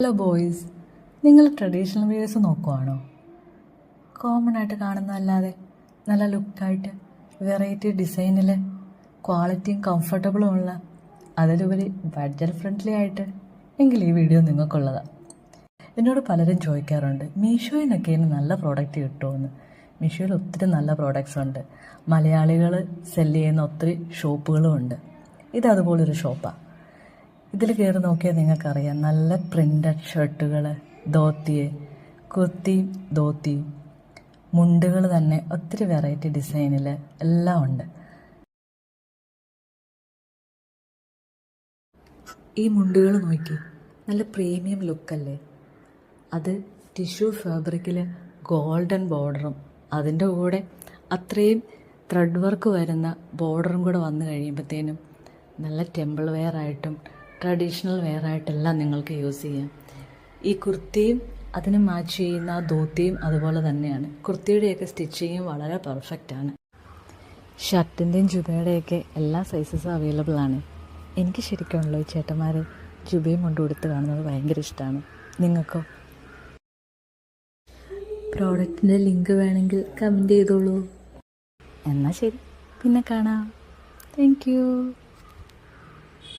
Hello boys, നിങ്ങൾ traditional wears നോക്കുവാണോ? Common ആയിട്ട് കാണുന്നതല്ലാതെ നല്ല ലുക്കായിട്ട് വെറൈറ്റി ഡിസൈനിൽ ക്വാളിറ്റിയും കംഫർട്ടബിളും ഉള്ള, അതിലുപരി ബഡ്ജറ്റ് ഫ്രണ്ട്ലി ആയിട്ട്, എങ്കിൽ ഈ വീഡിയോ നിങ്ങൾക്കുള്ളതാണ്. എന്നോട് പലരും ചോദിക്കാറുണ്ട്, മീഷോയിൽ നിന്നൊക്കെ ഇനി നല്ല പ്രോഡക്റ്റ് കിട്ടുമെന്ന്. മീഷോയിൽ ഒത്തിരി നല്ല പ്രോഡക്റ്റ്സ് ഉണ്ട്. മലയാളികൾ സെല്ല് ചെയ്യുന്ന ഒത്തിരി ഷോപ്പുകളും ഉണ്ട്. ഇതതുപോലൊരു ഷോപ്പാണ്. ഇതിൽ കയറി നോക്കിയാൽ നിങ്ങൾക്കറിയാം, നല്ല പ്രിൻ്റഡ് ഷർട്ടുകൾ, കുർത്തിയും ധോത്തിയും, മുണ്ടുകൾ തന്നെ ഒത്തിരി വെറൈറ്റി ഡിസൈനിൽ എല്ലാം ഉണ്ട്. ഈ മുണ്ടുകൾ നോക്കി, നല്ല പ്രീമിയം ലുക്കല്ലേ? അത് ടിഷ്യൂ ഫാബ്രിക്കിൽ ഗോൾഡൻ ബോർഡറും അതിൻ്റെ കൂടെ അത്രയും ത്രെഡ് വർക്ക് വരുന്ന ബോർഡറും കൂടെ വന്നു കഴിയുമ്പോഴത്തേനും നല്ല ടെമ്പിൾ വെയർ ആയിട്ടും ട്രഡീഷണൽ വെയർ ആയിട്ടെല്ലാം നിങ്ങൾക്ക് യൂസ് ചെയ്യാം. ഈ കുർത്തിയും അതിന് മാച്ച് ചെയ്യുന്ന ആ ധോത്തിയും അതുപോലെ തന്നെയാണ്. കുർത്തിയുടെയൊക്കെ സ്റ്റിച്ചിങ്ങും വളരെ പെർഫെക്റ്റാണ്. ഷർട്ടിൻ്റെയും ജുബയുടെയൊക്കെ എല്ലാ സൈസസും അവൈലബിൾ ആണ്. എനിക്ക് ശരിക്കുമല്ലോ ഈ ചേട്ടന്മാർ ജുബയും കൊണ്ട് കൊടുത്ത് കാണുന്നത് ഭയങ്കര ഇഷ്ടമാണ്. നിങ്ങൾക്കോ? പ്രോഡക്റ്റിൻ്റെ ലിങ്ക് വേണമെങ്കിൽ കമൻറ്റ് ചെയ്തോളൂ. എന്നാൽ ശരി, പിന്നെ കാണാം. Thank you.